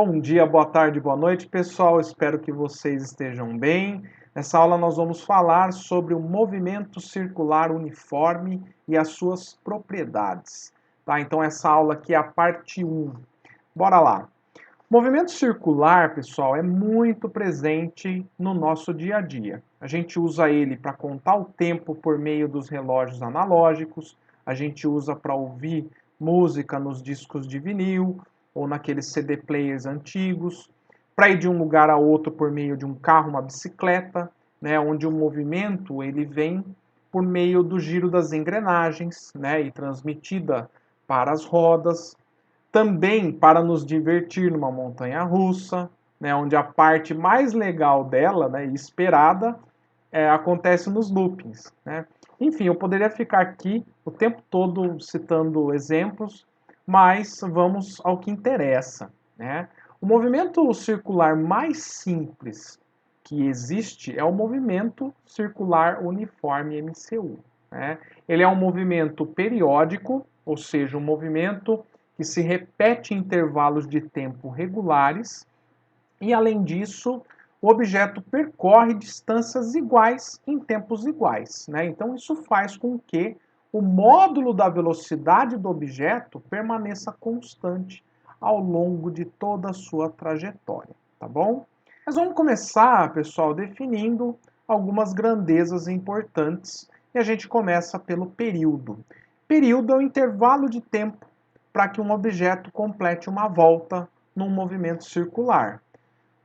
Bom dia, boa tarde, boa noite, pessoal. Espero que vocês estejam bem. Nessa aula nós vamos falar sobre o movimento circular uniforme e as suas propriedades. Tá? Então essa aula aqui é a parte 1. Bora lá. O movimento circular, pessoal, é muito presente no nosso dia a dia. A gente usa ele para contar o tempo por meio dos relógios analógicos, a gente usa para ouvir música nos discos de vinil ou naqueles CD players antigos, para ir de um lugar a outro por meio de um carro, uma bicicleta, né, onde o movimento ele vem por meio do giro das engrenagens, né, e transmitida para as rodas. Também para nos divertir numa montanha-russa, né, onde a parte mais legal dela, né, esperada, acontece nos loopings. Né? Enfim, eu poderia ficar aqui o tempo todo citando exemplos, mas vamos ao que interessa. Né? O movimento circular mais simples que existe é o movimento circular uniforme MCU. Né? Ele é um movimento periódico, ou seja, um movimento que se repete em intervalos de tempo regulares, e além disso, o objeto percorre distâncias iguais em tempos iguais. Né? Então, isso faz com que o módulo da velocidade do objeto permaneça constante ao longo de toda a sua trajetória. Tá bom? Mas vamos começar, pessoal, definindo algumas grandezas importantes. E a gente começa pelo período. Período é o intervalo de tempo para que um objeto complete uma volta num movimento circular.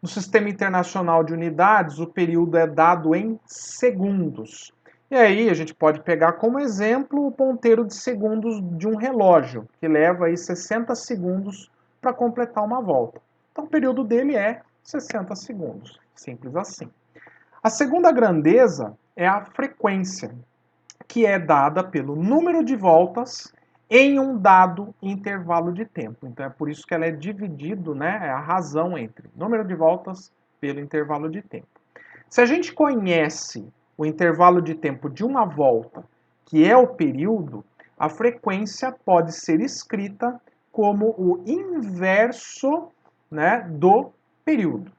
No Sistema Internacional de Unidades, o período é dado em segundos. E aí a gente pode pegar como exemplo o ponteiro de segundos de um relógio, que leva aí 60 segundos para completar uma volta. Então o período dele é 60 segundos. Simples assim. A segunda grandeza é a frequência, que é dada pelo número de voltas em um dado intervalo de tempo. Então é por isso que ela é dividido, né? É a razão entre número de voltas pelo intervalo de tempo. Se a gente conhece o intervalo de tempo de uma volta, que é o período, a frequência pode ser escrita como o inverso, né, do período.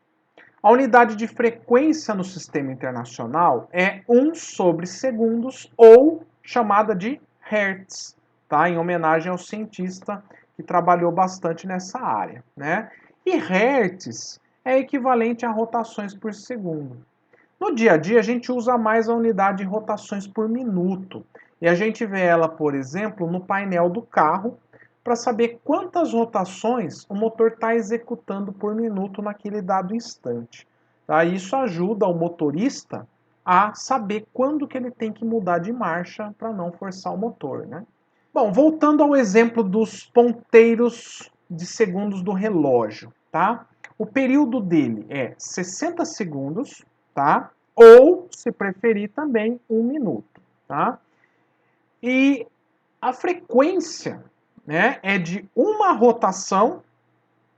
A unidade de frequência no sistema internacional é 1 sobre segundos, ou chamada de Hertz, tá? Em homenagem ao cientista que trabalhou bastante nessa área. Né? E Hertz é equivalente a rotações por segundo. No dia a dia, a gente usa mais a unidade de rotações por minuto. E a gente vê ela, por exemplo, no painel do carro, para saber quantas rotações o motor está executando por minuto naquele dado instante. Tá? Isso ajuda o motorista a saber quando que ele tem que mudar de marcha para não forçar o motor. Né? Bom, voltando ao exemplo dos ponteiros de segundos do relógio. Tá? O período dele é 60 segundos, tá? Ou, se preferir, também 1 minuto. Tá? E a frequência, né, é de uma rotação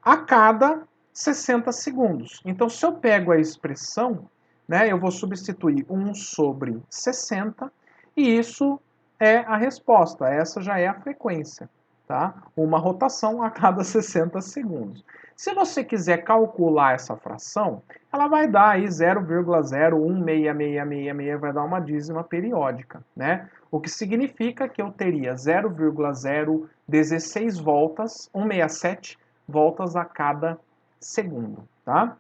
a cada 60 segundos. Então, se eu pego a expressão, né, eu vou substituir 1 sobre 60 e isso é a resposta. Essa já é a frequência. Tá? Uma rotação a cada 60 segundos. Se você quiser calcular essa fração, ela vai dar aí 0,016666, vai dar uma dízima periódica, né? O que significa que eu teria 0,016 voltas, 167 voltas a cada segundo, tá?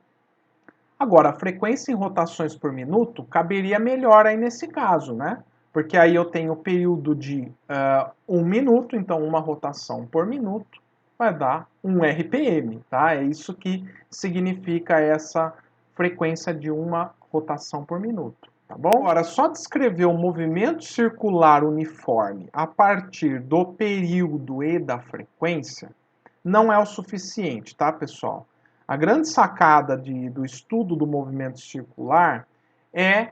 Agora, a frequência em rotações por minuto caberia melhor aí nesse caso, né? Porque aí eu tenho o período de 1 minuto, então uma rotação por minuto vai dar 1 RPM, tá? É isso que significa essa frequência de uma rotação por minuto, tá bom? Agora, só descrever o movimento circular uniforme a partir do período e da frequência não é o suficiente, tá, pessoal? A grande sacada do estudo do movimento circular é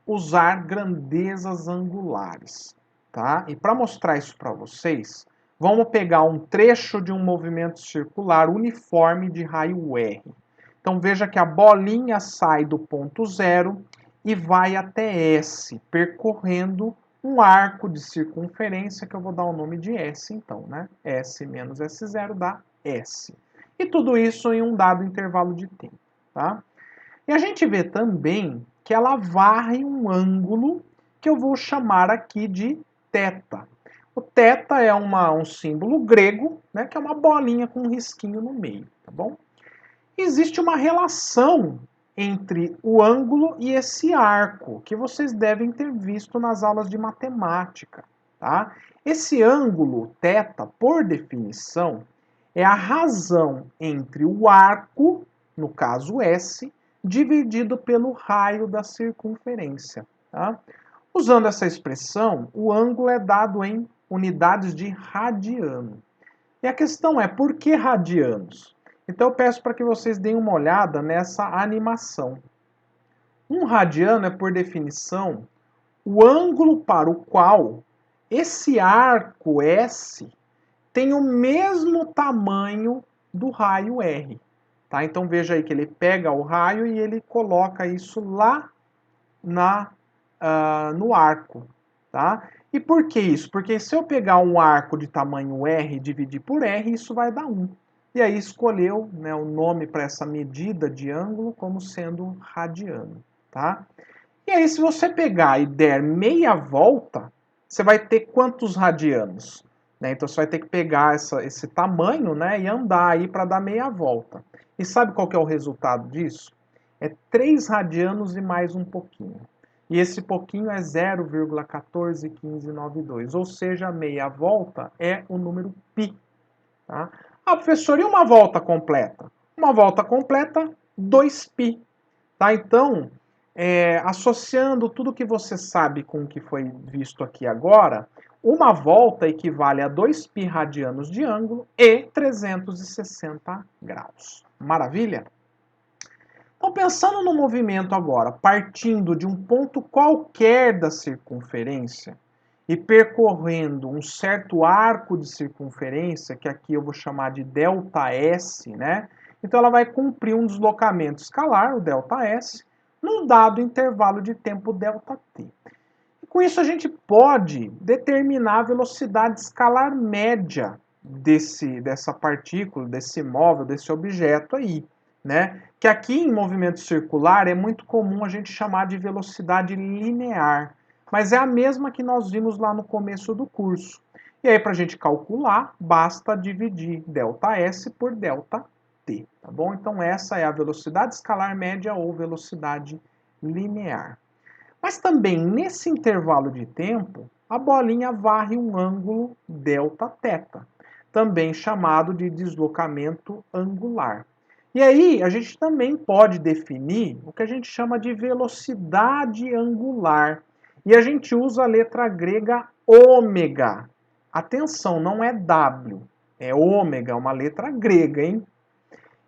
usar grandezas angulares, tá? E para mostrar isso para vocês, vamos pegar um trecho de um movimento circular uniforme de raio R. Então veja que a bolinha sai do ponto zero e vai até S, percorrendo um arco de circunferência que eu vou dar o nome de S, então, né? S menos S0 dá S. E tudo isso em um dado intervalo de tempo, tá? E a gente vê também que ela varre um ângulo que eu vou chamar aqui de θ. O θ é um símbolo grego, né, que é uma bolinha com um risquinho no meio, tá bom? Existe uma relação entre o ângulo e esse arco, que vocês devem ter visto nas aulas de matemática, tá? Esse ângulo θ, por definição, é a razão entre o arco, no caso S, dividido pelo raio da circunferência, tá? Usando essa expressão, o ângulo é dado em unidades de radiano. E a questão é, por que radianos? Então eu peço para que vocês deem uma olhada nessa animação. Um radiano é, por definição, o ângulo para o qual esse arco S tem o mesmo tamanho do raio R. Tá? Então veja aí que ele pega o raio e ele coloca isso lá no arco. Tá? E por que isso? Porque se eu pegar um arco de tamanho R e dividir por R, isso vai dar 1. E aí escolheu, né, o nome para essa medida de ângulo como sendo radiano. Tá? E aí se você pegar e der meia volta, você vai ter quantos radianos? Né? Então você vai ter que pegar esse tamanho, né, e andar aí para dar meia volta. E sabe qual que é o resultado disso? É 3 radianos e mais um pouquinho. E esse pouquinho é 0,141592, ou seja, meia volta é o número π. Tá? Ah, professor, e uma volta completa? Uma volta completa, 2π. Tá? Então, associando tudo que você sabe com o que foi visto aqui agora, uma volta equivale a 2π radianos de ângulo e 360 graus. Maravilha? Então, pensando no movimento agora, partindo de um ponto qualquer da circunferência e percorrendo um certo arco de circunferência, que aqui eu vou chamar de ΔS, né? Então, ela vai cumprir um deslocamento escalar, o ΔS, num dado intervalo de tempo ΔT. E com isso, a gente pode determinar a velocidade escalar média dessa partícula, desse móvel, desse objeto aí. Né? Que aqui em movimento circular é muito comum a gente chamar de velocidade linear, mas é a mesma que nós vimos lá no começo do curso. E aí, para a gente calcular, basta dividir ΔS por ΔT, tá bom? Então, essa é a velocidade escalar média ou velocidade linear. Mas também, nesse intervalo de tempo, a bolinha varre um ângulo Δθ, também chamado de deslocamento angular. E aí, a gente também pode definir o que a gente chama de velocidade angular. E a gente usa a letra grega ômega. Atenção, não é W, é ômega, uma letra grega, hein?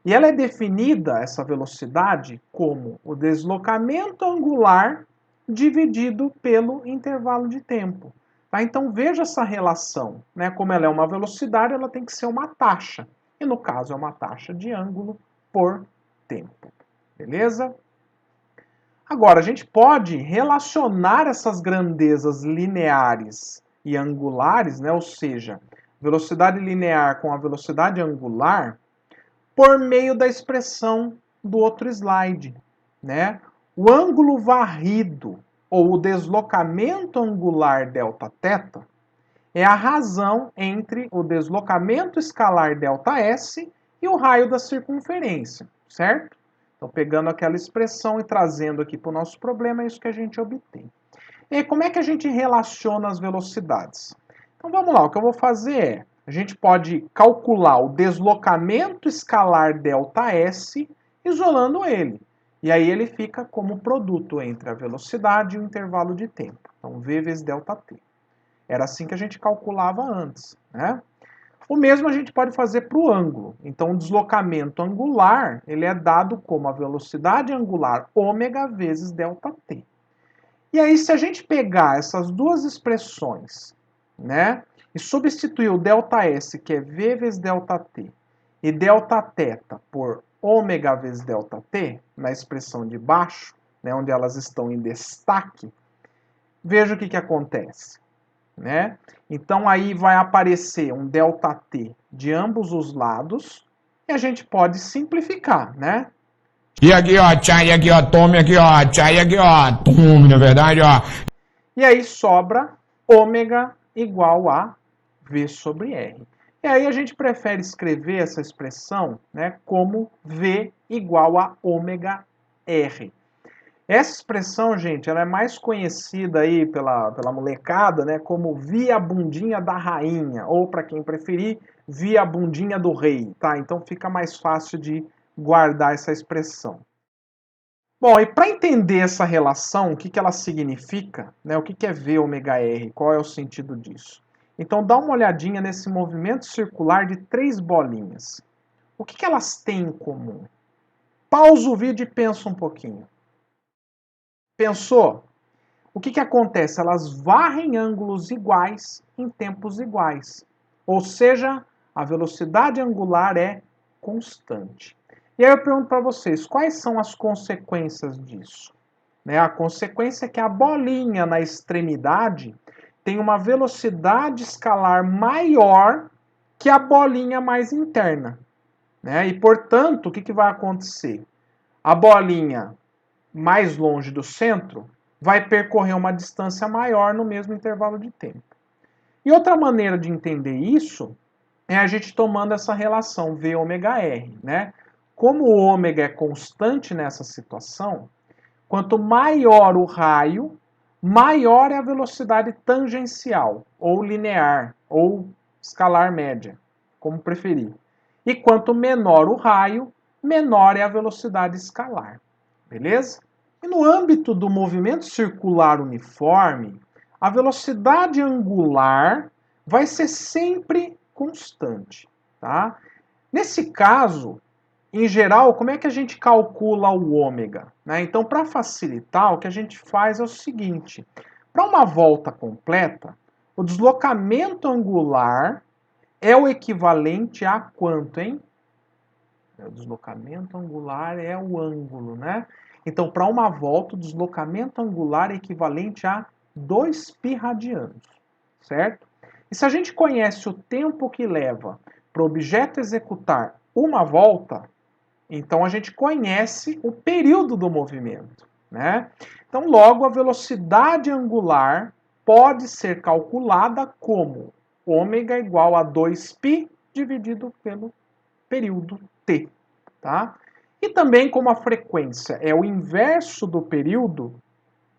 E ela é definida, essa velocidade, como o deslocamento angular dividido pelo intervalo de tempo. Tá? Então veja essa relação. Né? Como ela é uma velocidade, ela tem que ser uma taxa. E no caso é uma taxa de ângulo por tempo. Beleza? Agora, a gente pode relacionar essas grandezas lineares e angulares, né? Ou seja, velocidade linear com a velocidade angular, por meio da expressão do outro slide. Né? O ângulo varrido, ou o deslocamento angular Δθ, é a razão entre o deslocamento escalar ΔS e o raio da circunferência, certo? Então, pegando aquela expressão e trazendo aqui para o nosso problema, é isso que a gente obtém. E como é que a gente relaciona as velocidades? Então, vamos lá, o que eu vou fazer é, a gente pode calcular o deslocamento escalar ΔS isolando ele. E aí ele fica como produto entre a velocidade e o intervalo de tempo. Então, V vezes ΔT. Era assim que a gente calculava antes, né? O mesmo a gente pode fazer para o ângulo. Então, o deslocamento angular, ele é dado como a velocidade angular ômega vezes ΔT. E aí, se a gente pegar essas duas expressões, né, e substituir o ΔS, que é V vezes ΔT, e Δθ por ômega vezes ΔT, na expressão de baixo, né, onde elas estão em destaque, veja o que acontece. Né? Então aí vai aparecer um ΔT de ambos os lados, E a gente pode simplificar, né? E aqui, ó, tchai, aqui, ó, tome aqui, ó, tchai, aqui, ó, tome, na verdade, ó. E aí sobra ômega igual a V sobre R. E aí a gente prefere escrever essa expressão, né, como V igual a ômega R. Essa expressão, gente, ela é mais conhecida aí pela molecada, né, como via bundinha da rainha, ou para quem preferir, via bundinha do rei, tá? Então fica mais fácil de guardar essa expressão. Bom, e para entender essa relação, o que, que ela significa, né, o que, que é V ômega R, qual é o sentido disso? Então dá uma olhadinha nesse movimento circular de três bolinhas. O que, que elas têm em comum? Pausa o vídeo e pensa um pouquinho. Pensou? O que, que acontece? Elas varrem ângulos iguais em tempos iguais. Ou seja, a velocidade angular é constante. E aí eu pergunto para vocês, quais são as consequências disso? Né? A consequência é que a bolinha na extremidade tem uma velocidade escalar maior que a bolinha mais interna. Né? E, portanto, o que, que vai acontecer? A bolinha mais longe do centro vai percorrer uma distância maior no mesmo intervalo de tempo. E outra maneira de entender isso é a gente tomando essa relação V ômega R, né? Como o ômega é constante nessa situação, quanto maior o raio, maior é a velocidade tangencial, ou linear, ou escalar média, como preferir. E quanto menor o raio, menor é a velocidade escalar. Beleza? E no âmbito do movimento circular uniforme, a velocidade angular vai ser sempre constante, tá? Nesse caso, em geral, como é que a gente calcula o ômega? Né? Então, para facilitar, o que a gente faz é o seguinte: para uma volta completa, o deslocamento angular é o equivalente a quanto, hein? O deslocamento angular é o ângulo, né? Então, para uma volta, o deslocamento angular é equivalente a 2π radianos, certo? E se a gente conhece o tempo que leva para o objeto executar uma volta, então a gente conhece o período do movimento, né? Então, logo, a velocidade angular pode ser calculada como ômega igual a 2π dividido pelo período t, tá? E também como a frequência é o inverso do período,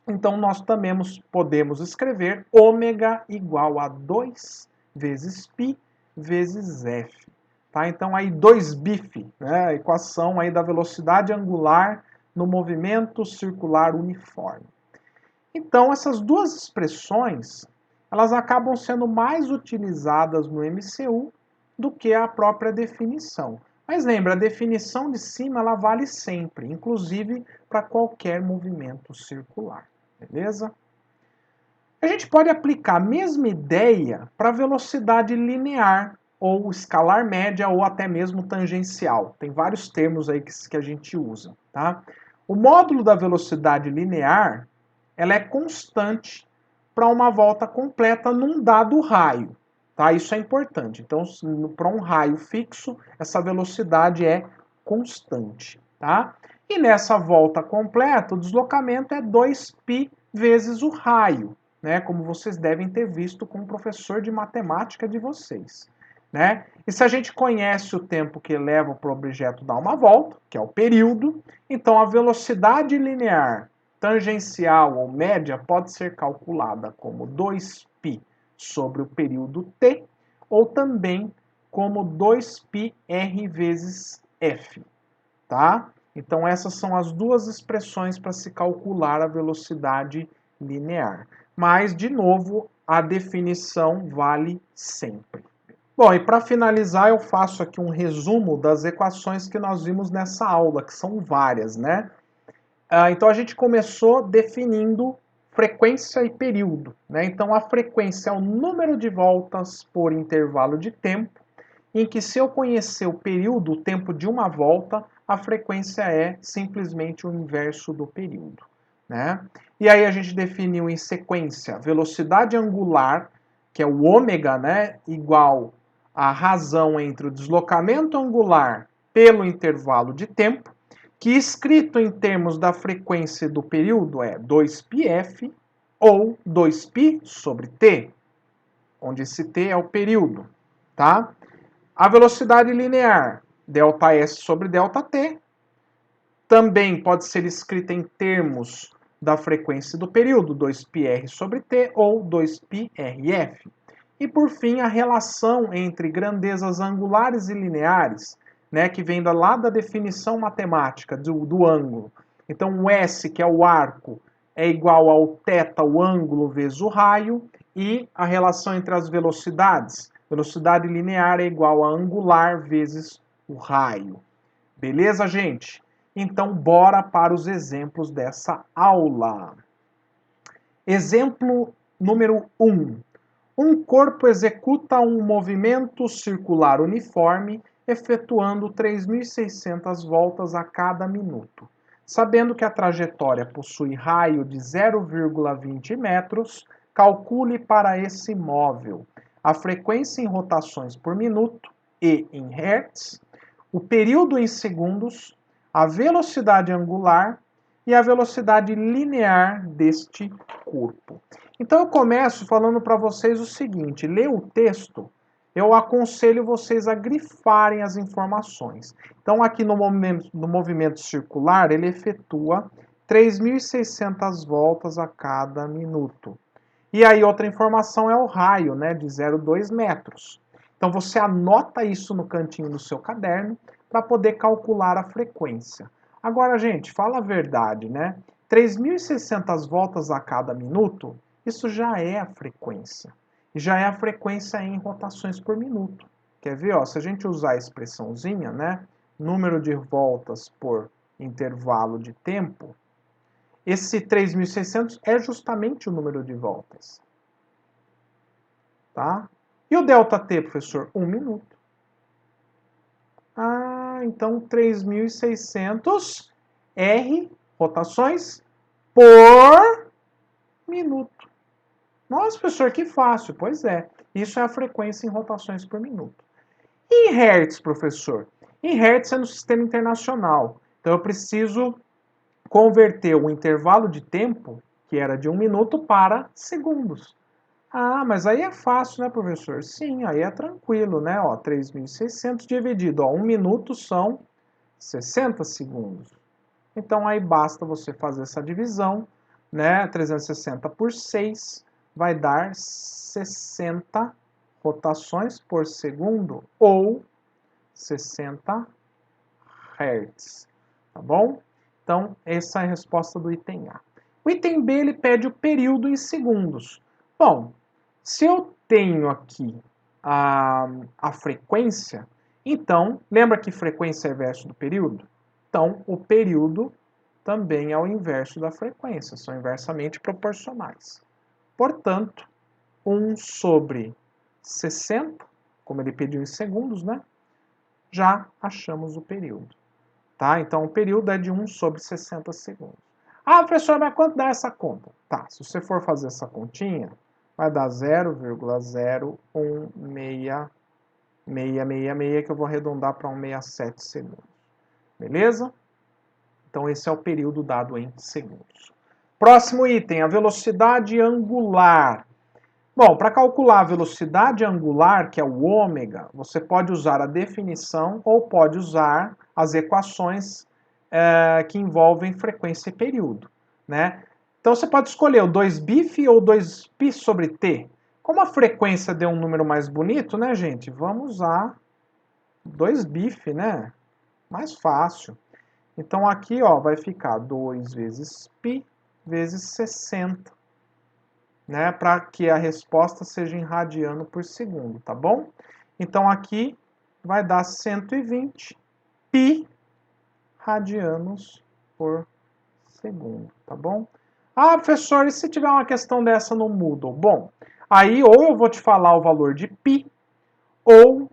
então nós também podemos escrever ômega igual a 2 vezes π vezes f. Tá? Então aí 2πf, né? A equação aí da velocidade angular no movimento circular uniforme. Então essas duas expressões, elas acabam sendo mais utilizadas no MCU do que a própria definição. Mas lembra, a definição de cima ela vale sempre, inclusive para qualquer movimento circular, beleza? A gente pode aplicar a mesma ideia para velocidade linear, ou escalar média, ou até mesmo tangencial. Tem vários termos aí que a gente usa, tá? O módulo da velocidade linear, ela é constante para uma volta completa num dado raio. Tá? Isso é importante. Então, para um raio fixo, essa velocidade é constante. Tá? E nessa volta completa, o deslocamento é 2π vezes o raio, né? Como vocês devem ter visto com o professor de matemática de vocês. Né? E se a gente conhece o tempo que leva para o objeto dar uma volta, que é o período, então a velocidade linear tangencial ou média pode ser calculada como 2π sobre o período t, ou também como 2πr vezes f, tá? Então essas são as duas expressões para se calcular a velocidade linear. Mas, de novo, a definição vale sempre. Bom, e para finalizar, eu faço aqui um resumo das equações que nós vimos nessa aula, que são várias, né? Então a gente começou definindo frequência e período, né? Então a frequência é o número de voltas por intervalo de tempo, em que se eu conhecer o período, o tempo de uma volta, a frequência é simplesmente o inverso do período, né? E aí a gente definiu em sequência velocidade angular, que é o ômega, né, igual a razão entre o deslocamento angular pelo intervalo de tempo, que escrito em termos da frequência do período é 2πf ou 2π sobre t, onde esse t é o período, tá? A velocidade linear, ΔS sobre ΔT, também pode ser escrita em termos da frequência do período, 2πr sobre t ou 2πrf. E por fim, a relação entre grandezas angulares e lineares, né, que vem lá da definição matemática do ângulo. Então, o S, que é o arco, é igual ao θ, o ângulo, vezes o raio, e a relação entre as velocidades. Velocidade linear é igual a angular vezes o raio. Beleza, gente? Então, bora para os exemplos dessa aula. Exemplo número 1. Um corpo executa um movimento circular uniforme, efetuando 3.600 voltas a cada minuto. Sabendo que a trajetória possui raio de 0,20 metros, calcule para esse móvel a frequência em rotações por minuto e em hertz, o período em segundos, a velocidade angular e a velocidade linear deste corpo. Então eu começo falando para vocês o seguinte: ler o texto, eu aconselho vocês a grifarem as informações. Então aqui no movimento circular, ele efetua 3.600 voltas a cada minuto. E aí outra informação é o raio, né, de 0,2 metros. Então você anota isso no cantinho do seu caderno para poder calcular a frequência. Agora, gente, fala a verdade, né? 3.600 voltas a cada minuto, isso já é a frequência. E já é a frequência em rotações por minuto. Quer ver? Ó, se a gente usar a expressãozinha, né? Número de voltas por intervalo de tempo, esse 3.600 é justamente o número de voltas. Tá? E o ΔT, professor? 1 minuto. Ah, então 3.600 R rotações por minuto. Nossa, professor, que fácil. Pois é, isso é a frequência em rotações por minuto. E em hertz, professor? Em hertz é no sistema internacional. Então eu preciso converter o intervalo de tempo, que era de 1 minuto, para segundos. Ah, mas aí é fácil, né, professor? Sim, aí é tranquilo, né? Ó, 3.600 dividido, ó, 1 minuto são 60 segundos. Então aí basta você fazer essa divisão, né? 360 por 6 vai dar 60 rotações por segundo ou 60 Hz, tá bom? Então essa é a resposta do item A. O item B ele pede o período em segundos. Bom, se eu tenho aqui a frequência, então, lembra que frequência é verso do período? Então, o período também é o inverso da frequência, são inversamente proporcionais. Portanto, 1 sobre 60, como ele pediu em segundos, né? Já achamos o período. Tá? Então, o período é de 1 sobre 60 segundos. Ah, professor, mas quanto dá essa conta? Tá, se você for fazer essa continha, vai dar 0,01666, que eu vou arredondar para 167 segundos. Beleza? Então, esse é o período dado em segundos. Próximo item, a velocidade angular. Bom, para calcular a velocidade angular, que é o ômega, você pode usar a definição ou pode usar as equações que envolvem frequência e período, né? Então você pode escolher o 2πf ou 2π sobre t. Como a frequência deu um número mais bonito, né, gente? Vamos usar 2πf, né? Mais fácil. Então aqui, ó, vai ficar 2 vezes π vezes 60, né? Para que a resposta seja em radiano por segundo, tá bom? Então aqui vai dar 120 π radianos por segundo, tá bom? Ah, professor, e se tiver uma questão dessa no Moodle? Bom, aí ou eu vou te falar o valor de π, ou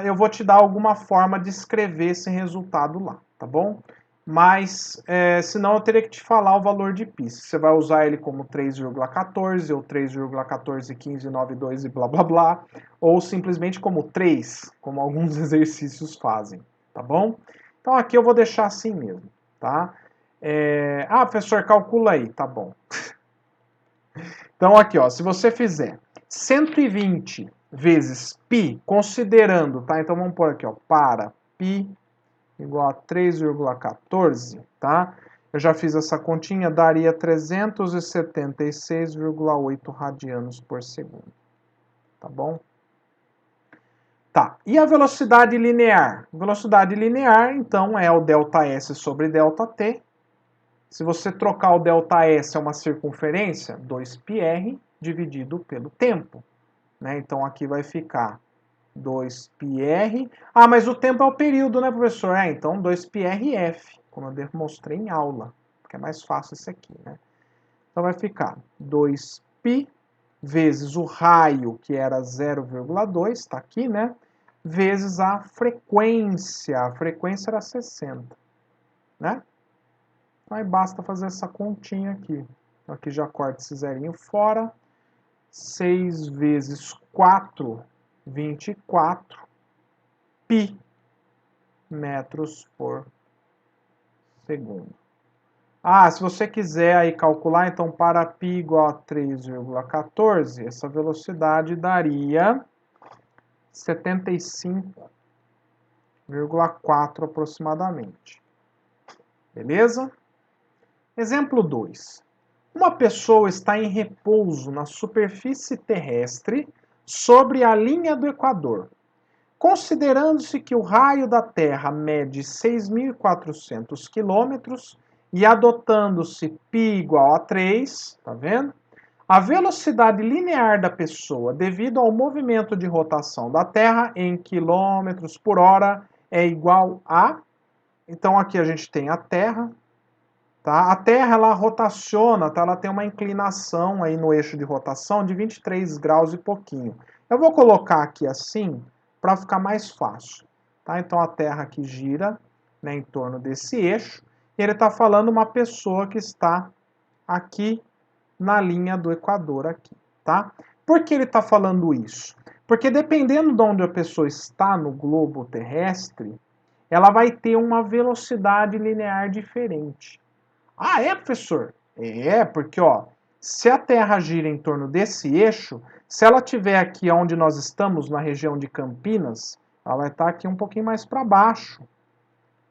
eu vou te dar alguma forma de escrever esse resultado lá, tá bom? Mas, senão eu teria que te falar o valor de π. Você vai usar ele como 3,14 ou 3,141592 e blá blá blá, ou simplesmente como 3, como alguns exercícios fazem, tá bom? Então aqui eu vou deixar assim mesmo, tá? Professor, calcula aí, tá bom. Então aqui, ó, se você fizer 120 vezes π, considerando, tá? Então vamos pôr aqui, ó, para π igual a 3,14, tá? Eu já fiz essa continha, daria 376,8 radianos por segundo, tá bom? Tá, e a velocidade linear? Velocidade linear, então, é o ΔS sobre ΔT. Se você trocar o ΔS é uma circunferência, 2πr dividido pelo tempo. Né? Então, aqui vai ficar 2πr. Ah, mas o tempo é o período, né, professor? Então 2πrf, como eu demonstrei em aula, porque é mais fácil isso aqui, né? Então vai ficar 2π vezes o raio, que era 0,2, está aqui, né? Vezes a frequência. A frequência era 60, né? Então aí basta fazer essa continha aqui. Então aqui já corta esse zerinho fora. 6 vezes 4, 24 π metros por segundo. Se você quiser aí calcular, então para π igual a 3,14, essa velocidade daria 75,4 aproximadamente. Beleza? Exemplo 2. Uma pessoa está em repouso na superfície terrestre sobre a linha do Equador. Considerando-se que o raio da Terra mede 6.400 quilômetros e adotando-se π igual a 3, tá vendo? A velocidade linear da pessoa, devido ao movimento de rotação da Terra em quilômetros por hora, é igual a... Então aqui a gente tem a Terra, tá? A Terra ela rotaciona, tá? Ela tem uma inclinação aí no eixo de rotação de 23 graus e pouquinho. Eu vou colocar aqui assim, para ficar mais fácil. Tá? Então a Terra aqui gira, né, em torno desse eixo, e ele está falando uma pessoa que está aqui na linha do Equador aqui, tá? Por que ele está falando isso? Porque dependendo de onde a pessoa está no globo terrestre, ela vai ter uma velocidade linear diferente. É, professor? Porque, ó, se a Terra gira em torno desse eixo, se ela estiver aqui onde nós estamos, na região de Campinas, ela vai estar aqui um pouquinho mais para baixo,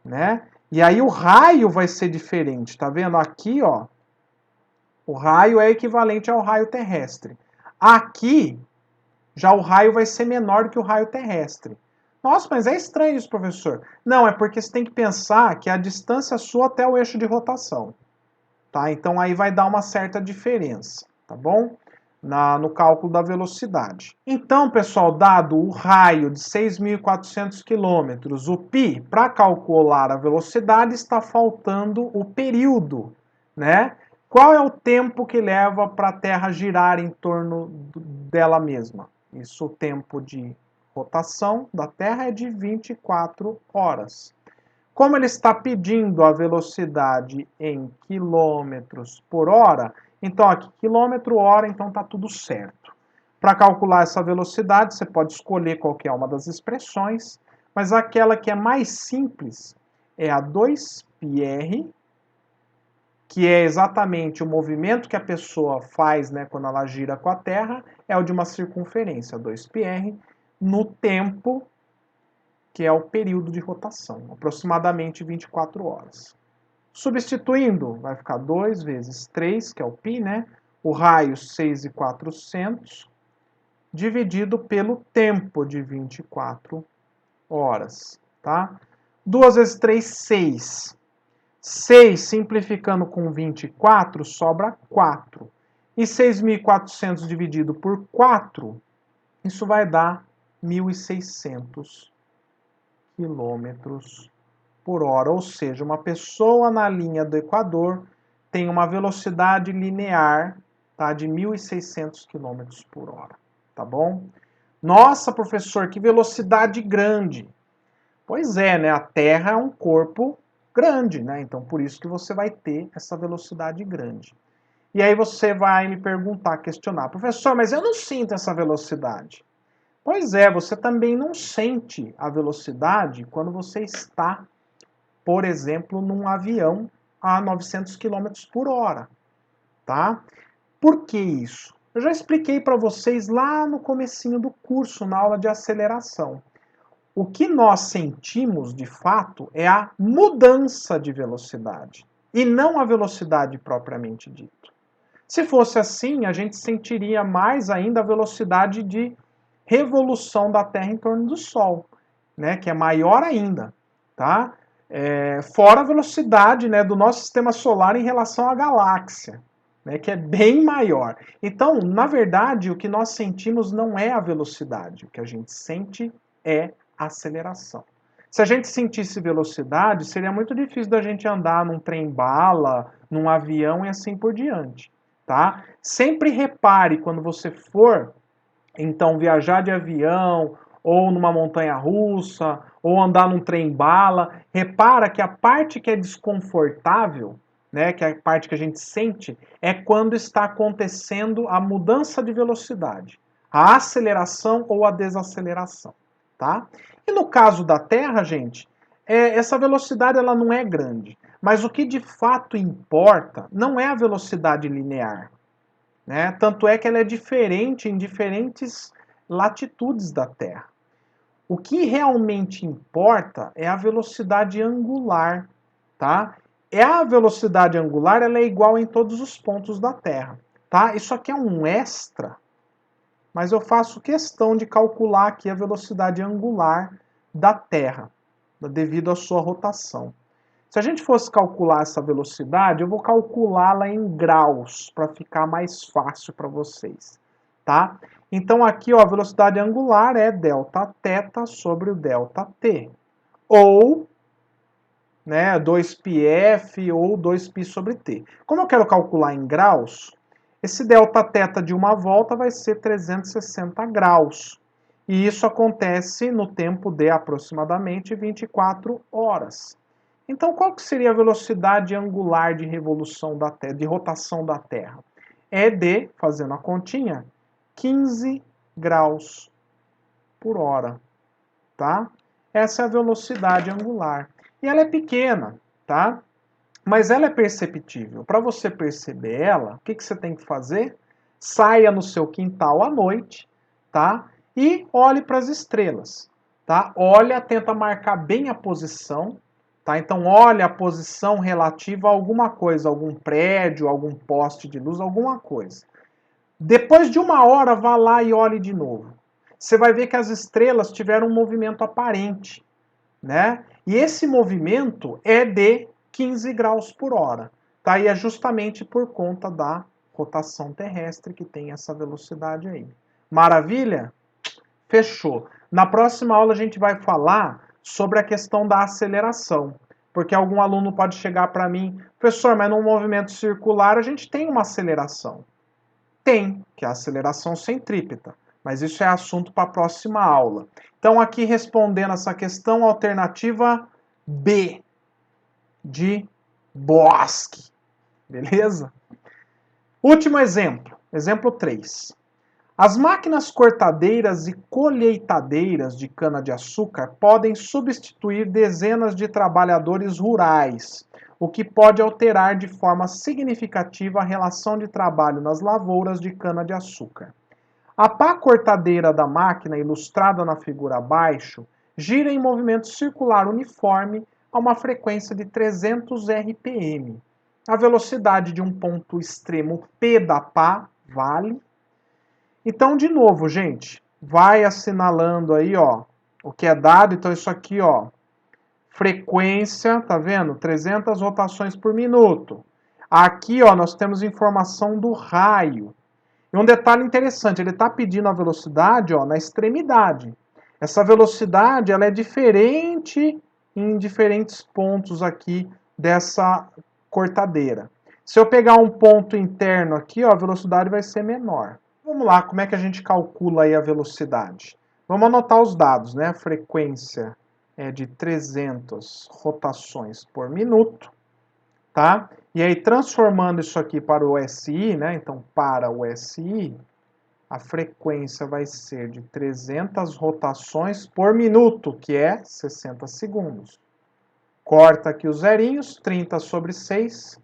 né? E aí o raio vai ser diferente, tá vendo? Aqui, ó, o raio é equivalente ao raio terrestre. Aqui, já o raio vai ser menor do que o raio terrestre. Nossa, mas é estranho isso, professor. Não, é porque você tem que pensar que a distância sua até o eixo de rotação. Tá? Então aí vai dar uma certa diferença, tá bom? No cálculo da velocidade. Então, pessoal, dado o raio de 6.400 km, o π, para calcular a velocidade, está faltando o período, né? Qual é o tempo que leva para a Terra girar em torno dela mesma? Isso, o tempo de rotação da Terra é de 24 horas. Como ele está pedindo a velocidade em quilômetros por hora, então aqui, quilômetro hora, então está tudo certo. Para calcular essa velocidade, você pode escolher qualquer uma das expressões, mas aquela que é mais simples é a 2πr, que é exatamente o movimento que a pessoa faz, né, quando ela gira com a Terra, é o de uma circunferência, 2πr, no tempo, que é o período de rotação, aproximadamente 24 horas. Substituindo, vai ficar 2 vezes 3, que é o π, né? O raio 6.400, dividido pelo tempo de 24 horas, tá? 2 vezes 3, 6. 6 simplificando com 24, sobra 4. E 6.400 dividido por 4, isso vai dar 1.600 quilômetros por hora, ou seja, uma pessoa na linha do Equador tem uma velocidade linear, tá, de 1.600 km por hora, tá bom? Nossa, professor, que velocidade grande! Pois é, né? A Terra é um corpo grande, né? Então por isso que você vai ter essa velocidade grande. E aí você vai me perguntar, questionar, professor, mas eu não sinto essa velocidade. Pois é, você também não sente a velocidade quando você está, por exemplo, num avião a 900 km por hora, tá? Por que isso? Eu já expliquei para vocês lá no comecinho do curso, na aula de aceleração. O que nós sentimos, de fato, é a mudança de velocidade, e não a velocidade propriamente dita. Se fosse assim, a gente sentiria mais ainda a velocidade de revolução da Terra em torno do Sol, né, que é maior ainda, tá? Fora a velocidade, né, do nosso sistema solar em relação à galáxia, né, que é bem maior. Então, na verdade, o que nós sentimos não é a velocidade, o que a gente sente é a aceleração. Se a gente sentisse velocidade, seria muito difícil da gente andar num trem-bala, num avião e assim por diante, tá? Sempre repare quando você for então, viajar de avião, ou numa montanha-russa, ou andar num trem-bala, repara que a parte que é desconfortável, né, que é a parte que a gente sente, é quando está acontecendo a mudança de velocidade, a aceleração ou a desaceleração, tá? E no caso da Terra, gente, essa velocidade ela não é grande, mas o que de fato importa não é a velocidade linear, né? Tanto é que ela é diferente em diferentes latitudes da Terra. O que realmente importa é a velocidade angular, tá? A velocidade angular ela é igual em todos os pontos da Terra, tá? Isso aqui é um extra, mas eu faço questão de calcular aqui a velocidade angular da Terra, devido à sua rotação. Se a gente fosse calcular essa velocidade, eu vou calculá-la em graus para ficar mais fácil para vocês, tá? Então aqui, ó, a velocidade angular é Δθ sobre o ΔT, ou, né, 2πf ou 2π sobre t. Como eu quero calcular em graus, esse Δθ de uma volta vai ser 360 graus. E isso acontece no tempo de aproximadamente 24 horas. Então, qual que seria a velocidade angular de revolução da Terra, de rotação da Terra? É de, fazendo a continha, 15 graus por hora, tá? Essa é a velocidade angular. E ela é pequena, tá? Mas ela é perceptível. Para você perceber ela, o que você tem que fazer? Saia no seu quintal à noite, tá? E olhe para as estrelas, tá? Olha, tenta marcar bem a posição, tá? Então olha a posição relativa a alguma coisa, algum prédio, algum poste de luz, alguma coisa. Depois de uma hora, vá lá e olhe de novo. Você vai ver que as estrelas tiveram um movimento aparente, né? E esse movimento é de 15 graus por hora, tá? E é justamente por conta da rotação terrestre que tem essa velocidade aí. Maravilha? Fechou. Na próxima aula a gente vai falar sobre a questão da aceleração, porque algum aluno pode chegar para mim, professor, mas num movimento circular a gente tem uma aceleração. Tem, que é a aceleração centrípeta, mas isso é assunto para a próxima aula. Então, aqui respondendo essa questão, alternativa B, de Bosque. Beleza? Último exemplo, exemplo 3. As máquinas cortadeiras e colheitadeiras de cana-de-açúcar podem substituir dezenas de trabalhadores rurais, o que pode alterar de forma significativa a relação de trabalho nas lavouras de cana-de-açúcar. A pá cortadeira da máquina, ilustrada na figura abaixo, gira em movimento circular uniforme a uma frequência de 300 RPM. A velocidade de um ponto extremo P da pá vale. Então, de novo, gente, vai assinalando aí, ó, o que é dado. Então, isso aqui, ó, frequência, tá vendo? 300 rotações por minuto. Aqui, ó, nós temos informação do raio. E um detalhe interessante, ele está pedindo a velocidade, ó, na extremidade. Essa velocidade, ela é diferente em diferentes pontos aqui dessa cortadeira. Se eu pegar um ponto interno aqui, ó, a velocidade vai ser menor. Vamos lá, como é que a gente calcula aí a velocidade? Vamos anotar os dados, né? A frequência é de 300 rotações por minuto, tá? E aí, transformando isso aqui para o SI, né? Então, para o SI, a frequência vai ser de 300 rotações por minuto, que é 60 segundos. Corta aqui os zerinhos, 30 sobre 6,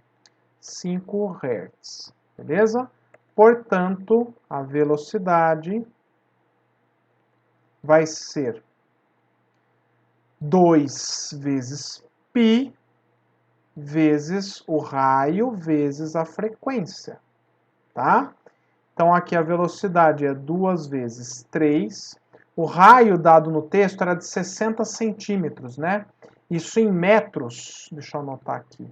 5 Hz. Beleza? Portanto, a velocidade vai ser 2 vezes π vezes o raio vezes a frequência, tá? Então, aqui a velocidade é 2 vezes 3. O raio dado no texto era de 60 centímetros, né? Isso em metros, deixa eu anotar aqui,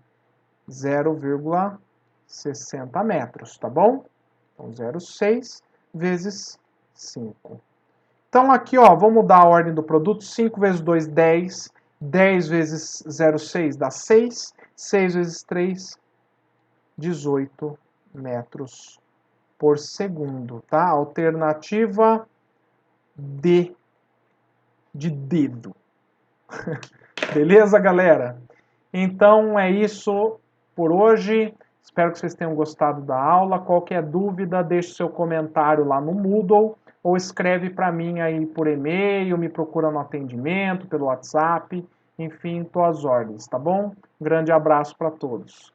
0,60 metros, tá bom? Então, 0,6 vezes 5. Então, aqui, ó, vamos mudar a ordem do produto. 5 vezes 2, 10. 10 vezes 0,6 dá 6. 6 vezes 3, 18 metros por segundo, tá? Alternativa D, de dedo. Beleza, galera? Então, é isso por hoje. Espero que vocês tenham gostado da aula. Qualquer dúvida, deixe seu comentário lá no Moodle ou escreve para mim aí por e-mail, me procura no atendimento, pelo WhatsApp. Enfim, tô às ordens, tá bom? Grande abraço para todos.